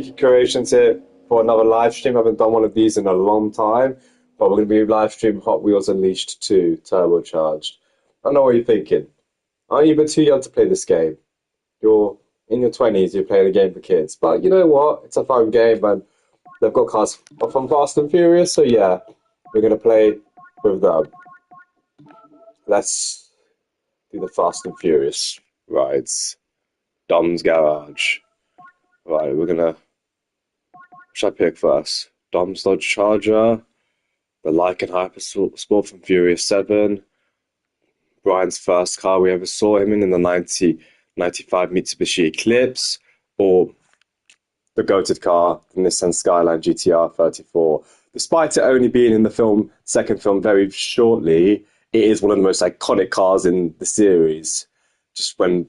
Cheeky Creations here for another live stream. I haven't done one of these in a long time, but we're going to be live streaming Hot Wheels Unleashed 2 Turbocharged. I know what you're thinking. Aren't you a bit too young to play this game? You're in your 20s, you're playing a game for kids. But you know what? It's a fun game, and they've got cars from Fast and Furious, so yeah, we're going to play with them. Let's do the Fast and Furious rides. Dom's Garage. Right, we're gonna... What should I pick first? Dom's Dodge Charger, the Lycan Hyper Sport from Furious 7, Brian's first car we ever saw him in the 1995 Mitsubishi Eclipse, or the goated car, the Nissan Skyline GTR 34. Despite it only being in the second film very shortly, it is one of the most iconic cars in the series. Just when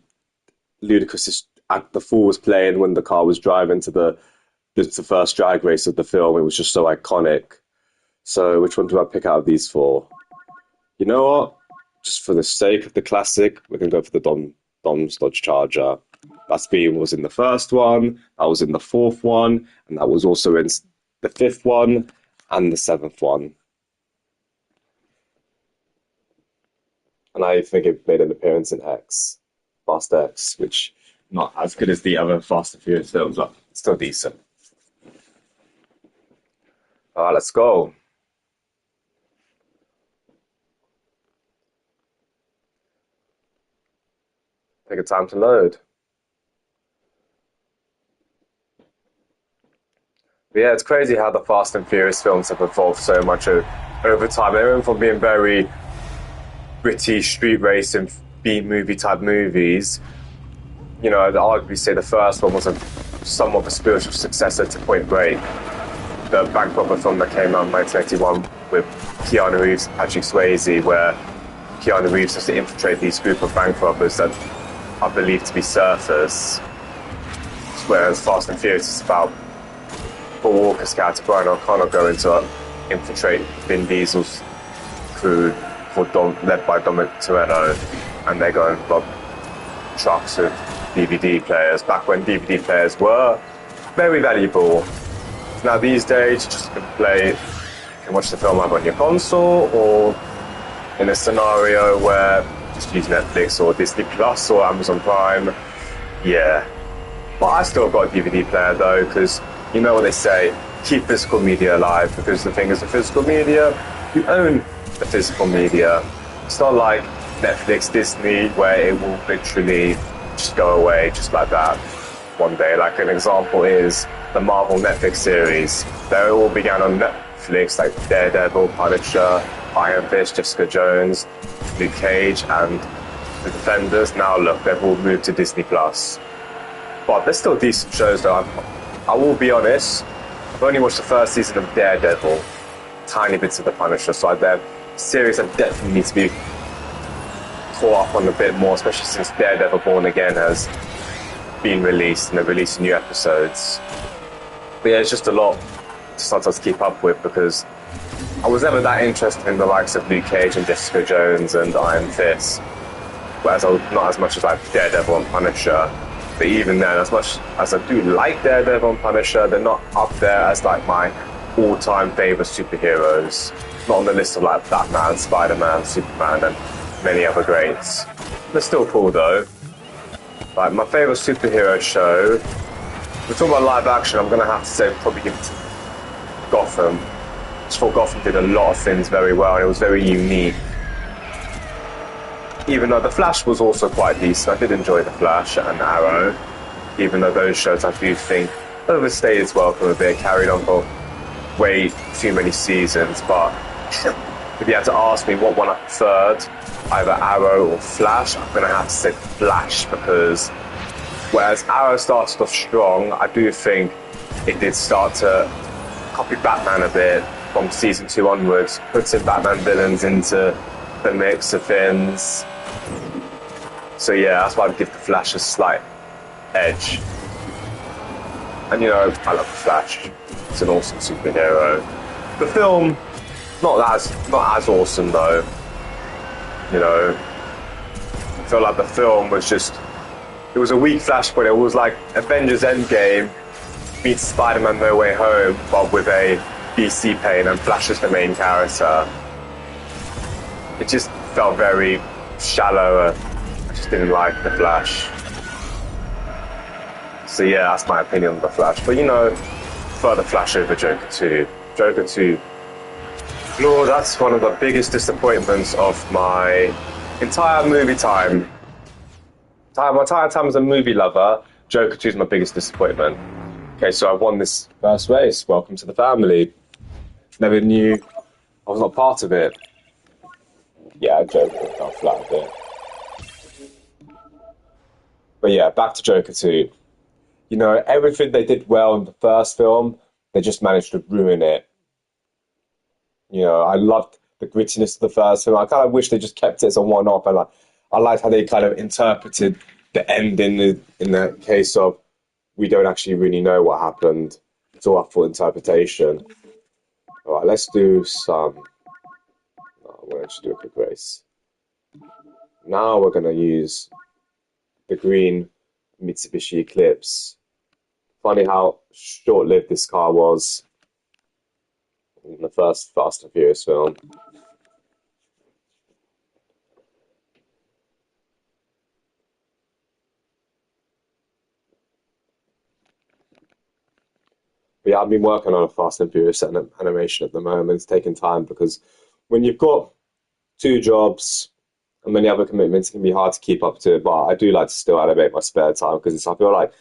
Ludacris' Act the Fool was playing, when the car was driving to the first drag race of the film, it was just so iconic. So which one do I pick out of these four? You know what? Just for the sake of the classic, we're going to go for the Dom's Dodge Charger. That was in the first one, that was in the fourth one, and that was also in the fifth one and the seventh one. And I think it made an appearance in X, Fast X, which not as good as the other Fast and Furious films, but still decent. Alright, let's go. Take a time to load. But yeah, it's crazy how the Fast and Furious films have evolved so much over time. They went from being very gritty street racing B-movie type movies. You know, I'd arguably say the first one was somewhat of a spiritual successor to Point Break, the bank robber film that came out in 1981 with Keanu Reeves and Patrick Swayze, where Keanu Reeves has to infiltrate these group of bank robbers that are believed to be surfers. Whereas Fast and Furious is about Paul Walker's character, Brian O'Connor, going to infiltrate Vin Diesel's crew led by Dominic Toretto, and they go and rob trucks with DVD players, back when DVD players were very valuable. Now these days, you just you can watch the film either on your console or in a scenario where just use Netflix or Disney Plus or Amazon Prime. Yeah. But I still got a DVD player though, because you know what they say, keep physical media alive, because the thing is, the physical media, you own the physical media. It's not like Netflix, Disney, where it will literally just go away just like that one day. Like an example is the Marvel Netflix series. They all began on Netflix, like Daredevil, Punisher, Iron Fist, Jessica Jones, Luke Cage, and The Defenders. Now look, they've all moved to Disney Plus. But they're still decent shows though. I will be honest, I've only watched the first season of Daredevil, tiny bits of the Punisher, so their series that definitely needs to be caught up on a bit more, especially since Daredevil Born Again has been released and they're releasing new episodes. But yeah, it's just a lot to sometimes keep up with, because I was never that interested in the likes of Luke Cage and Jessica Jones and Iron Fist, whereas not as much as like Daredevil and Punisher. But even then, as much as I do like Daredevil and Punisher, they're not up there as like my all-time favourite superheroes. Not on the list of like Batman, Spider-Man, Superman, and many other greats. They're still cool though. Like my favourite superhero show, we're talking about live action, I'm gonna have to say probably give it to Gotham. I just thought Gotham did a lot of things very well, and it was very unique. Even though The Flash was also quite decent, I did enjoy The Flash and Arrow, even though those shows I do think overstayed its welcome a bit, carried on for way too many seasons. But if you had to ask me what one I preferred, either Arrow or Flash, I'm going to have to say Flash, because whereas Arrow started off strong, I do think it did start to copy Batman a bit from season 2 onwards, putting Batman villains into the mix of things. So yeah, that's why I'd give the Flash a slight edge. And you know, I love the Flash. It's an awesome superhero. The film, not as awesome though. You know, I feel like the film was just, it was a weak Flashpoint. It was like Avengers Endgame meets Spider-Man No Way Home, but with a BC paint and Flash is the main character. It just felt very shallow. I just didn't like the Flash. So yeah, that's my opinion on the Flash. But you know, further Flash over Joker 2. Joker 2. Lord, that's one of the biggest disappointments of my entire movie time. My entire time as a movie lover, Joker 2 is my biggest disappointment. Okay, so I won this first race. Welcome to the family. Never knew I was not part of it. Yeah, Joker fell flat a bit. But yeah, back to Joker 2. You know, everything they did well in the first film, they just managed to ruin it. You know, I loved the grittiness of the first film. I kind of wish they just kept it as a one-off. And I liked how they kind of interpreted the ending in the case of we don't actually really know what happened. It's all up for interpretation. All right, let's do some... I'm going to just do a quick race. Now we're going to use the green Mitsubishi Eclipse. Funny how short-lived this car was in the first Fast and Furious film. But yeah, I've been working on a Fast and Furious animation at the moment. It's taking time because when you've got 2 jobs and many other commitments, it can be hard to keep up to. But I do like to still animate my spare time because I feel like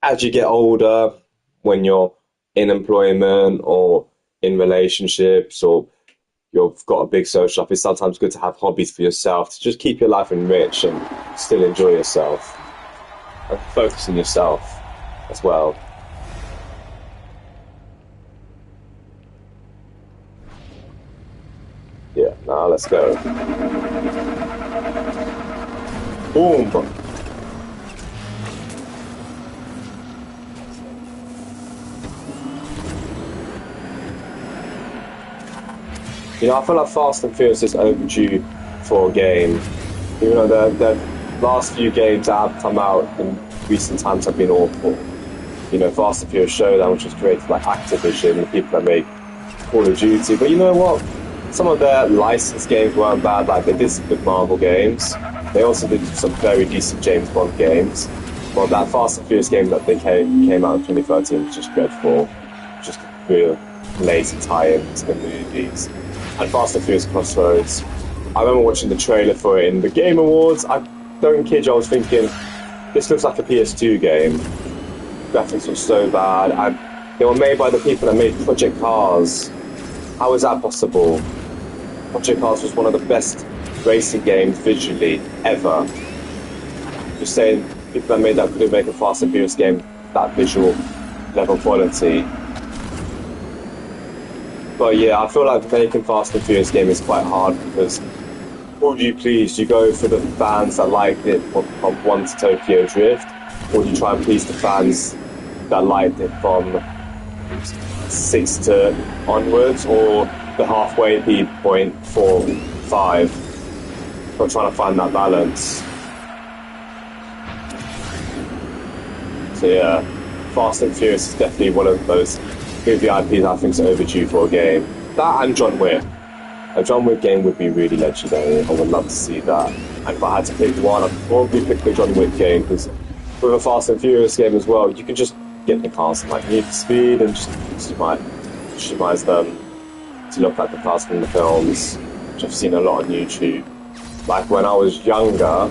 as you get older, when you're in employment or in relationships or you've got a big social life, it's sometimes good to have hobbies for yourself to just keep your life enriched and still enjoy yourself and focus on yourself as well. Yeah, now let's go. Boom! You know, I feel like Fast and Furious is overdue for a game. You know, the last few games that have come out in recent times have been awful. You know, Fast and Furious Showdown, which was created by Activision, the people that make Call of Duty. But you know what? Some of their licensed games weren't bad. Like, they did some good Marvel games. They also did some very decent James Bond games. Well, that Fast and Furious game that they came out in 2013 was just dreadful. Just real lazy tie-in to the movies. And Fast and Furious Crossroads. I remember watching the trailer for it in the Game Awards. I don't kid you, I was thinking, this looks like a PS2 game. Graphics were so bad, and they were made by the people that made Project Cars. How is that possible? Project Cars was one of the best racing games visually ever. Just saying, people that made that couldn't make a Fast and Furious game that visual level quality. But yeah, I feel like making Fast and Furious game is quite hard because, or do you please, do you go for the fans that liked it from 1 to Tokyo Drift, or do you try and please the fans that liked it from 6 to onwards, or the halfway point 4, 5? I'm trying to find that balance. So yeah, Fast and Furious is definitely one of those movie IPs I think is overdue for a game. That and John Wick. A John Wick game would be really legendary. I would love to see that. And if I had to pick one, I'd probably pick the John Wick game, because with a Fast and Furious game as well, you can just get the cars like Need for Speed and just customize them to look like the cars from the films, which I've seen a lot on YouTube. Like when I was younger,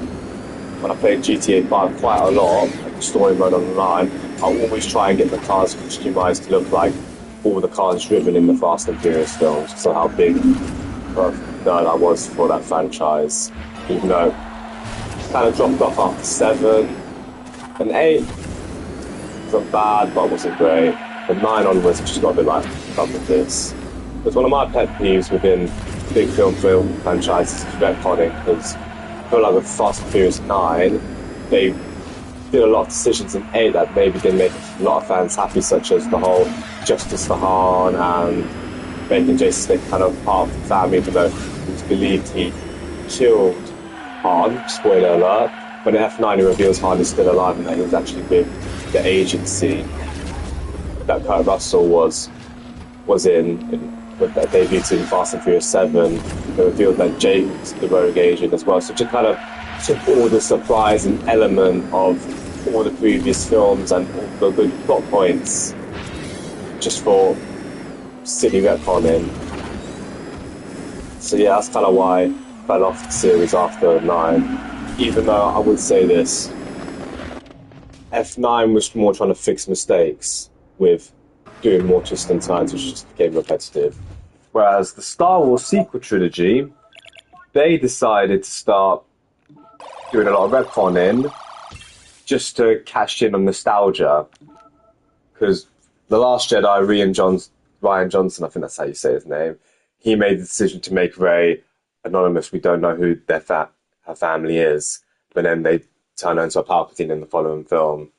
when I played GTA 5 quite a lot, like story mode online, I always try and get the cars customized to look like all the cars driven in the Fast and Furious films. So how big of a nerd I was for that franchise. Even though it kind of dropped off after 7 and 8. It wasn't bad, but it wasn't great. From 9 onwards, I just got a bit like, done with this. It's one of my pet peeves within big film franchises is retconning, because I feel like with Fast and Furious 9, they did a lot of decisions in 8 that maybe didn't make a lot of fans happy, such as the whole justice for Han and making Jason Statham kind of part of the family, even though it was believed he killed Han, spoiler alert. But in F9 he reveals Han is still alive and that he was actually with the agency. that Kurt Russell was in with that debut in Fast and Furious 7. They revealed that Jake's the rogue agent as well. So just kind of took all the surprise and element of all the previous films and all the good plot points just for silly retconning. So yeah, that's kind of why I fell off the series after 9. Even though I would say this, F9 was more trying to fix mistakes with doing more twists and turns, which just became repetitive. Whereas the Star Wars sequel trilogy, they decided to start doing a lot of retconning just to cash in on nostalgia. Because The Last Jedi, Rian Johnson, I think that's how you say his name, he made the decision to make Rey anonymous. We don't know who her family is. But then they turn her into a Palpatine in the following film,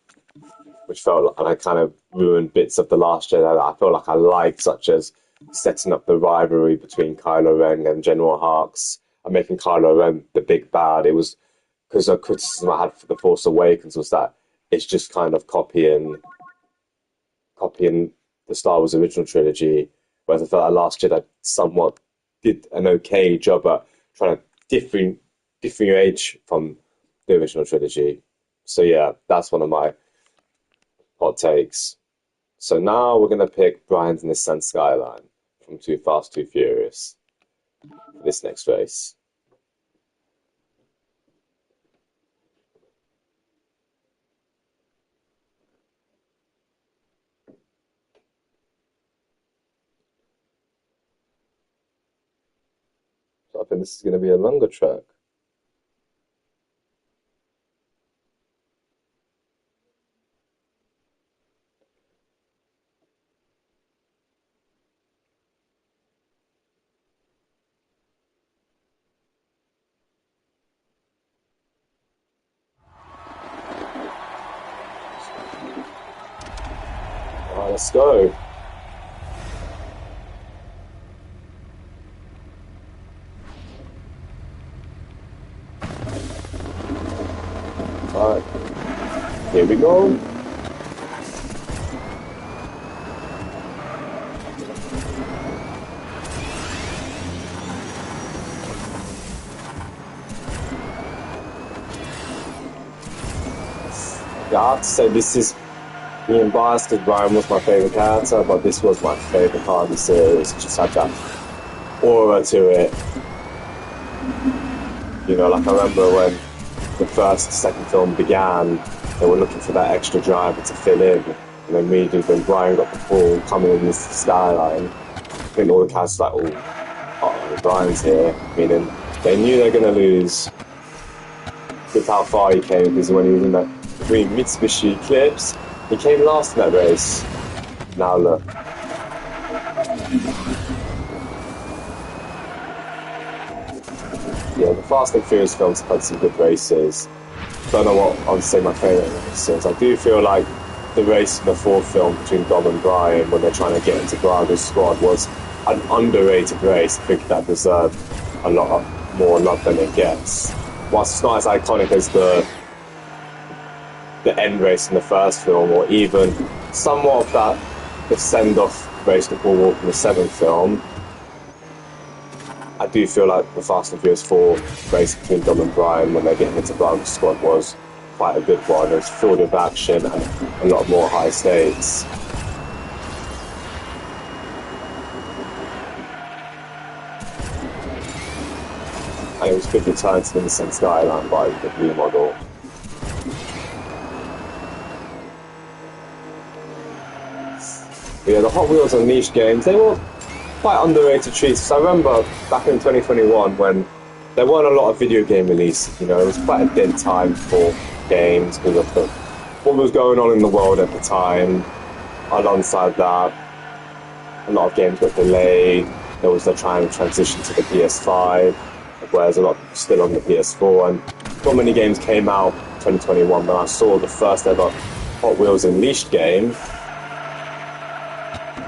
which felt like I kind of ruined bits of The Last Jedi that I feel like I liked, such as setting up the rivalry between Kylo Ren and General Hux and making Kylo Ren the big bad. It was because a criticism I had for The Force Awakens was that it's just kind of copying the Star Wars original trilogy, whereas I felt like Last Jedi somewhat did an okay job at trying to differentiate from the original trilogy. So yeah, that's one of my hot takes. So now we're going to pick Brian's Nissan Skyline from Too Fast, Too Furious for this next race. So I think this is going to be a longer track. Alright, let's go. Alright, here we go. Yeah, I have to say this is me and biased because Brian was my favourite character, but this was my favourite part of the series. It just had that aura to it. You know, like I remember when the second film began, they were looking for that extra driver to fill in, and then immediately when Brian got the ball coming in this skyline, I think all the cast like, oh, Brian's here, meaning they knew they were going to lose with how far he came, because when he was in that green Mitsubishi Eclipse, he came last in that race. Now look. Yeah, the Fast and Furious films have had some good races. Don't know what I would say my favourite race is. I do feel like the race in the fourth film between Dom and Brian when they're trying to get into Brago's squad was an underrated race. I think that deserved a lot more love than it gets. Whilst it's not as iconic as the end race in the first film, or even somewhat of the send-off race to Paul Walker in the seventh film, I do feel like the Fast and Furious 4 race between Dom and Brian when they're getting into Brago's squad was quite a good one. It was filled with action and a lot more high stakes. And it was a good return to the Nissan Skyline by the new model. Yeah, the Hot Wheels Unleashed games, they were quite underrated treats. So I remember back in 2021 when there weren't a lot of video game releases, you know, it was quite a dead time for games because of what was going on in the world at the time. Alongside that, a lot of games got delayed. There was the trying to transition to the PS5, whereas a lot still on the PS4, and not many games came out in 2021. When I saw the first ever Hot Wheels Unleashed game,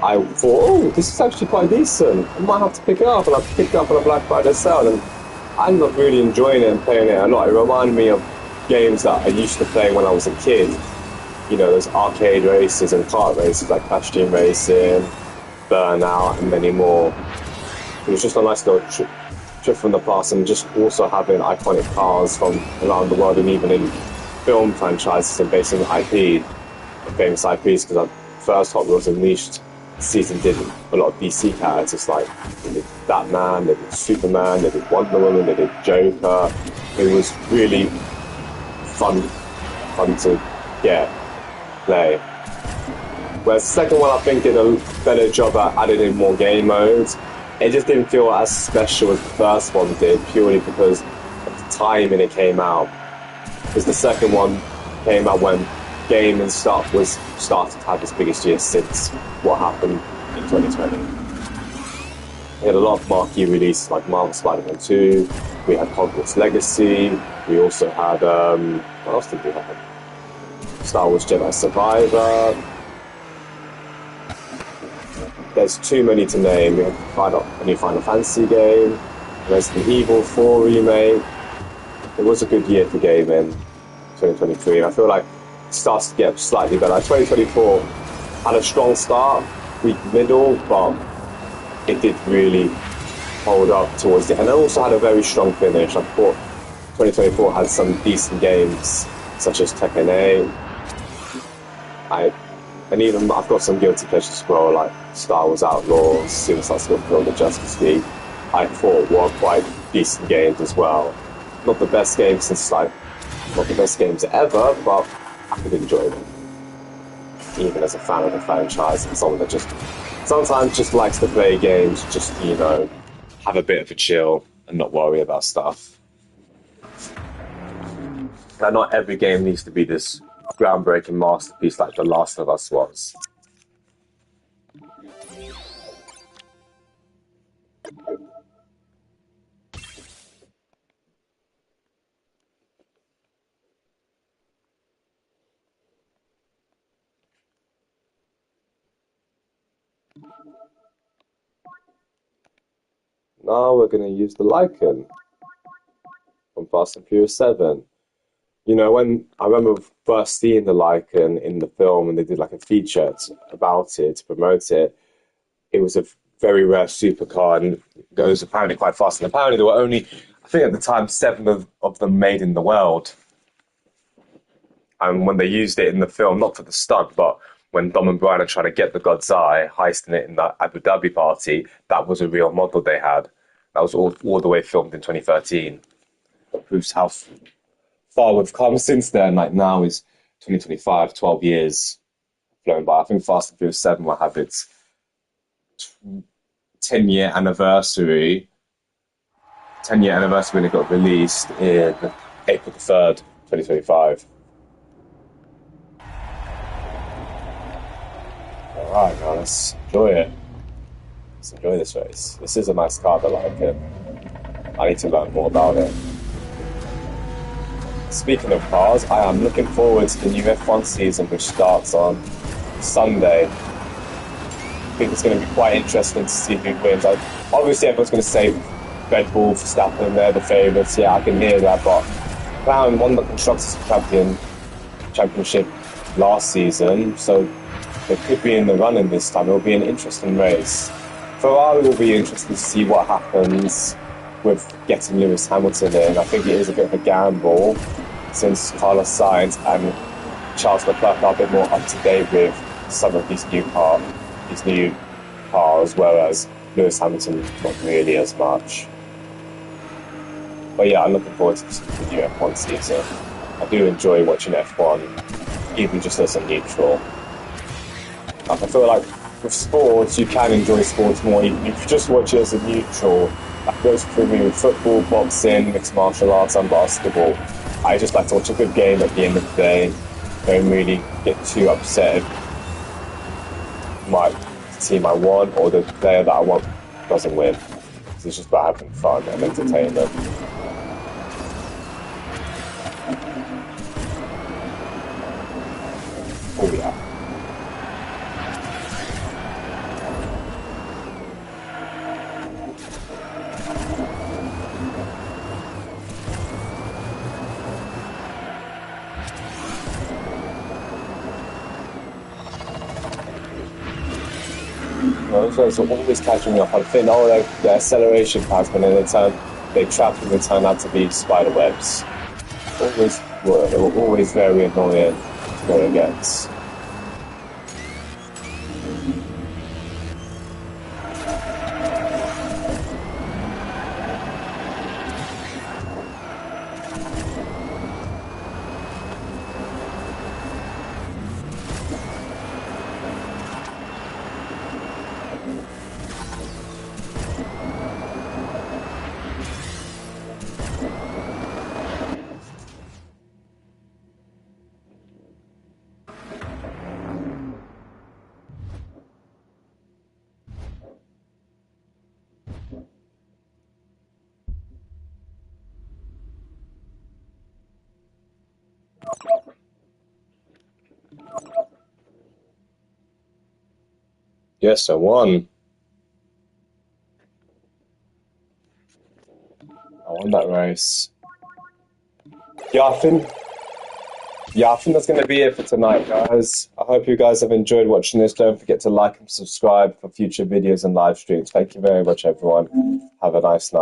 I thought, oh, this is actually quite decent. I might have to pick it up, and I picked it up on a Black Friday sale, and I ended up really enjoying it and playing it a lot. It reminded me of games that I used to play when I was a kid, you know, there's arcade races and kart races like Crash Team Racing, Burnout, and many more. It was just a nice little trip from the past, and just also having iconic cars from around the world, and even in film franchises and based on IP, famous IPs. Because first Hot Wheels Unleashed season did a lot of DC characters, like they did Batman, they did Superman, they did Wonder Woman, they did Joker. It was really fun to play. Whereas the second one, I think, did a better job at adding in more game modes. It just didn't feel as special as the first one did, purely because of the timing it came out. Because the second one came out when gaming stuff was started to have its biggest year since what happened in 2020. We had a lot of marquee releases like Marvel Spider-Man 2, we had Hogwarts Legacy, we also had, what else did we have? Star Wars Jedi Survivor. There's too many to name. We had a new Final Fantasy game, Resident Evil 4 remake. It was a good year for gaming, 2023, and I feel like it starts to get slightly better. 2024 had a strong start, weak middle, but it did really hold up towards the end. And it also had a very strong finish. I thought 2024 had some decent games, such as Tekken 8. And even I've got some guilty pleasures as well, like Star Wars Outlaws, Suicide Squad, Build the Justice League. I thought were quite decent games as well. Not the best games not the best games ever, but I could enjoy them. Even as a fan of the franchise and someone that just sometimes just likes to play games, just, you know, have a bit of a chill and not worry about stuff. Now, not every game needs to be this groundbreaking masterpiece like The Last of Us was. Now we're going to use the Lycan from Fast and Furious 7. You know, when I remember first seeing the Lycan in the film and they did like a feature about it to promote it, it was a very rare supercar and it goes apparently quite fast. And apparently there were only, I think at the time, 7 of them made in the world. And when they used it in the film, not for the stunt, but when Dom and Brian are trying to get the God's Eye, heisting it in that Abu Dhabi party, that was a real model they had. That was all the way filmed in 2013. That proves how far we've come since then. Like now is 2025, 12 years flown by. I think Fast and Furious 7 will have its 10-year anniversary. 10-year anniversary when it got released in April the 3rd, 2025. Alright, now let's enjoy it. Let's enjoy this race. This is a nice car, I like it. I need to learn more about it. Speaking of cars, I am looking forward to the new F1 season, which starts on Sunday. I think it's going to be quite interesting to see who wins. Obviously, everyone's going to say Red Bull, Verstappen, they're the favourites. Yeah, I can hear that, but McLaren won the Constructors' Championship last season, so they could be in the running this time. It will be an interesting race. Ferrari will be interesting to see what happens with getting Lewis Hamilton in. I think it is a bit of a gamble since Carlos Sainz and Charles Leclerc are a bit more up to date with some of these new cars, whereas Lewis Hamilton not really as much. But yeah, I'm looking forward to the new F1 season. I do enjoy watching F1, even just as a neutral. Like, I feel like with sports, you can enjoy sports more even if you just watch it as a neutral. That goes for me with football, boxing, mixed martial arts and basketball. I just like to watch a good game at the end of the day. Don't really get too upset if my team I want or the player that I want doesn't win. It's just about having fun and entertainment. Oh yeah. Those ones are always catching me off. I think all the acceleration pads, but then they trap and they turn out to be spider webs. Always were. They were always very annoying to go against. Yes, I won. I won that race. Yeah, I think that's going to be it for tonight, guys. I hope you guys have enjoyed watching this. Don't forget to like and subscribe for future videos and live streams. Thank you very much, everyone. Have a nice night.